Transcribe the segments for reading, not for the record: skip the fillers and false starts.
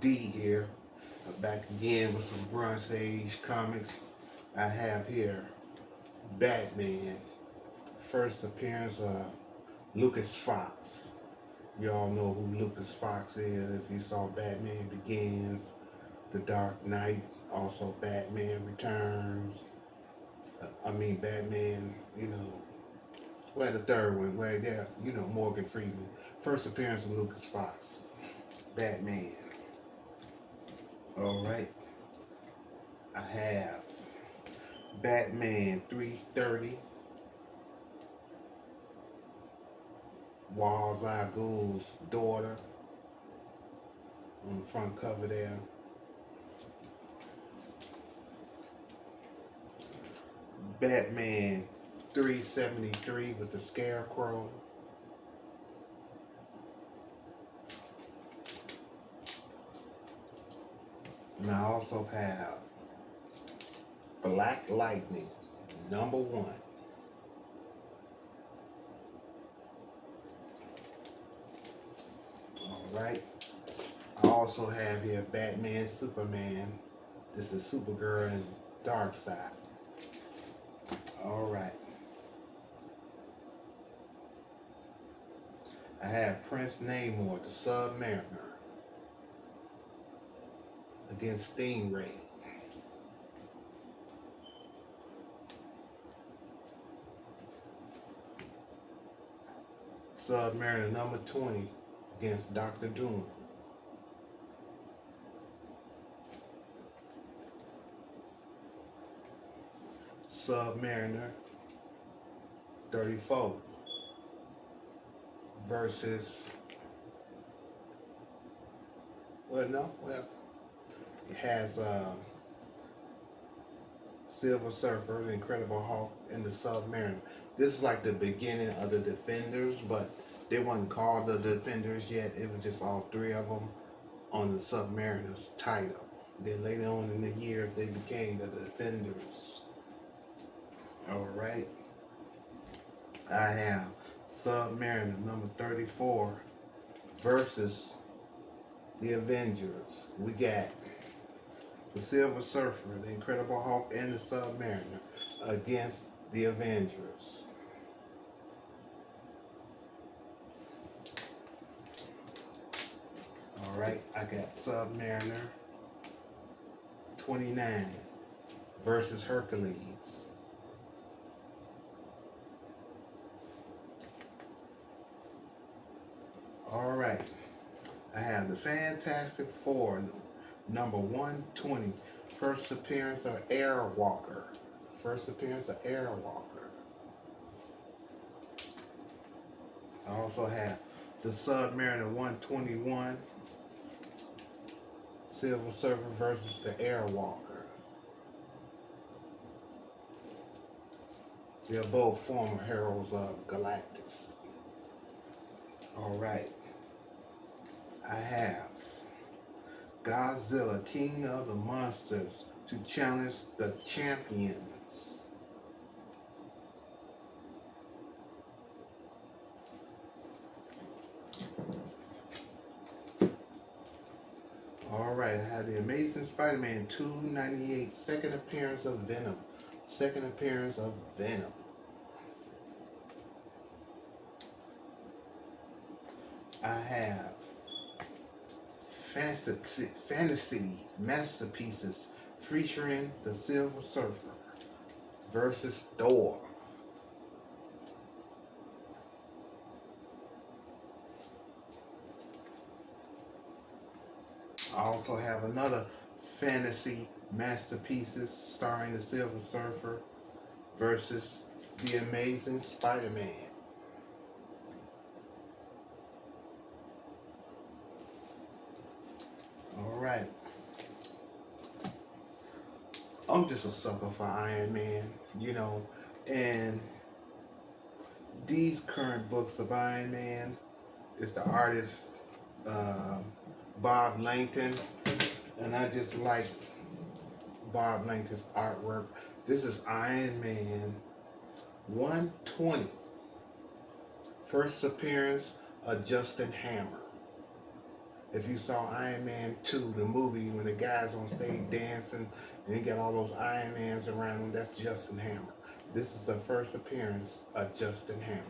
D here, back again with some Bronze Age comics. I have here Batman, first appearance of Lucas Fox. You all know who Lucas Fox is if you saw Batman Begins, The Dark Knight, also Batman Returns. Batman, well, the third one, where there, Morgan Freeman. First appearance of Lucas Fox, Batman. All right, I have Batman 330, Ra's al Ghul's daughter on the front cover there. Batman 373 with the Scarecrow. And I also have Black Lightning #1. Alright. I also have here Batman Superman. This is Supergirl and Darkseid. Alright. I have Prince Namor, the Submariner, against Stingray. Submariner #20 against Doctor Doom. Submariner 34 versus, it has Silver Surfer, the Incredible Hulk, and the Submariner. This is like the beginning of the Defenders, but they weren't called the Defenders yet. It was just all three of them on the Submariner's title. Then later on in the years, they became the Defenders. All right. I have Submariner #34 versus the Avengers. We got the Silver Surfer, the Incredible Hulk, and the Submariner against the Avengers. Alright, I got Submariner 29 versus Hercules. Alright, I have the Fantastic Four #120. First appearance of Airwalker. First appearance of Airwalker. I also have the Submariner 121. Silver Surfer versus the Airwalker. They're both former heroes of Galactus. Alright. I have Godzilla, King of the Monsters, to challenge the champions. Alright, I have the Amazing Spider-Man 298, second appearance of Venom. Second appearance of Venom. I have Fantasy Masterpieces featuring the Silver Surfer versus Thor. I also have another Fantasy Masterpieces starring the Silver Surfer versus the Amazing Spider-Man. Alright. I'm just a sucker for Iron Man, and these current books of Iron Man is the artist Bob Langton, and I just like Bob Langton's artwork. This is Iron Man 120. First appearance of Justin Hammer. If you saw Iron Man 2, the movie, when the guy's on stage dancing and he got all those Iron Mans around him, that's Justin Hammer. This is the first appearance of Justin Hammer.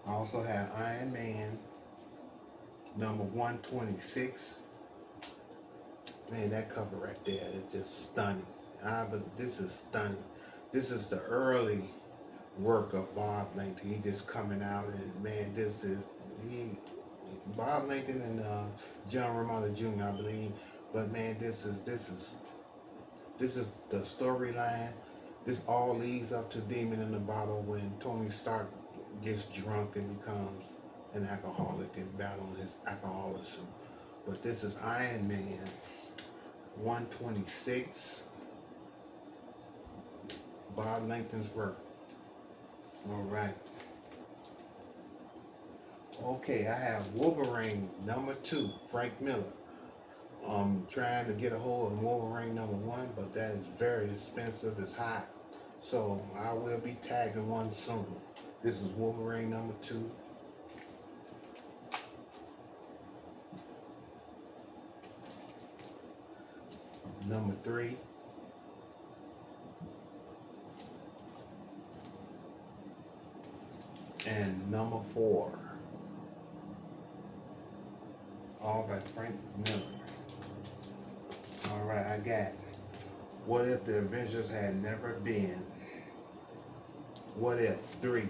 I also have Iron Man number 126. Man, that cover right there is just stunning. But this is stunning. This is the early work of Bob Langton. He just coming out, and man, this is Bob Langton and John Romita Jr. I believe. But man, this is the storyline. This all leads up to Demon in the Bottle when Tony Stark gets drunk and becomes an alcoholic and battling his alcoholism. But this is Iron Man 126. Bob Langton's work. All right. Okay, I have Wolverine number 2, Frank Miller. I'm trying to get a hold of Wolverine number 1, but that is very expensive. It's hot. So I will be tagging one soon. This is Wolverine number 2. Number 3. And number 4. All by Frank Miller. Alright, I got What If the Avengers Had Never Been? What If 3.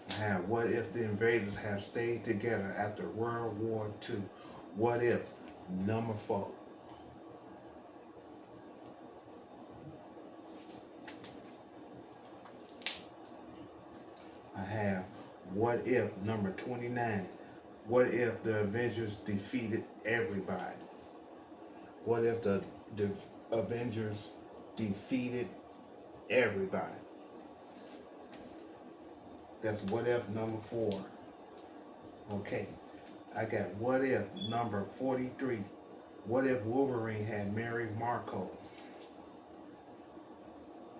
I have What If the Invaders Have Stayed Together After World War II? What If number 4. I have What If number 29. What if the Avengers defeated everybody? What if the Avengers defeated everybody? That's What If number 4. Okay. I got What If number 43. What if Wolverine had married Marco?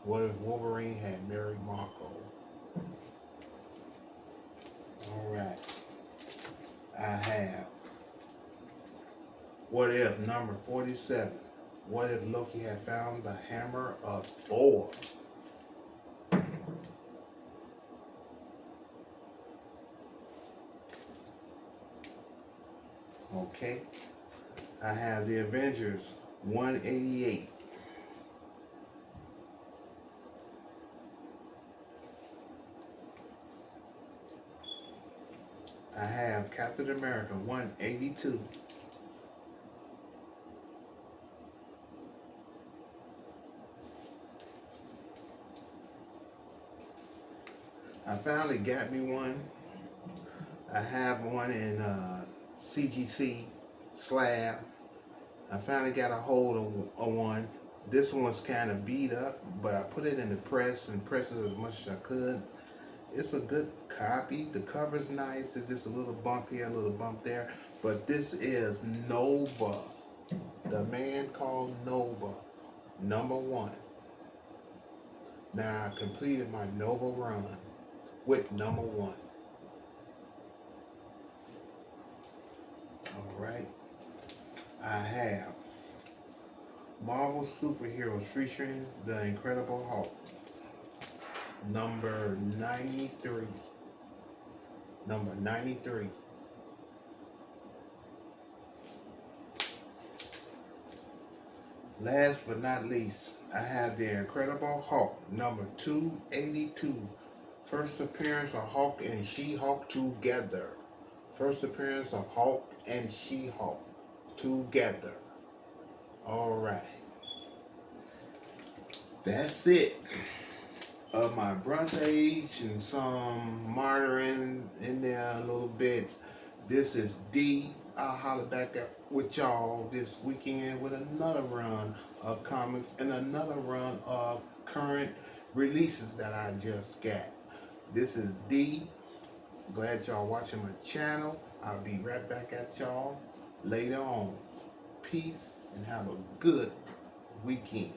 What if Wolverine had married Marco? Alright. I have What If number 47. What if Loki had found the hammer of Thor? Okay. I have the Avengers 188. I have Captain America 182. I finally got me one. I have one in CGC slab. I finally got a hold of one. This one's kind of beat up, but I put it in the press and pressed it as much as I could. It's a good copy. The cover's nice. It's just a little bump here, a little bump there. But this is Nova. The Man Called Nova, number 1. Now I completed my Nova run with number 1. Alright. I have Marvel Superheroes featuring The Incredible Hulk. Number 93. Number 93. Last but not least, I have The Incredible Hulk, number 282. First appearance of Hulk and She-Hulk together. First appearance of Hulk and She-Hulk together. Alright. That's it. Of my Bronze Age and some martyring in there a little bit. This is D. I'll holler back up with y'all this weekend with another run of comics and another run of current releases that I just got. This is D. Glad y'all watching my channel. I'll be right back at y'all later on. Peace and have a good weekend.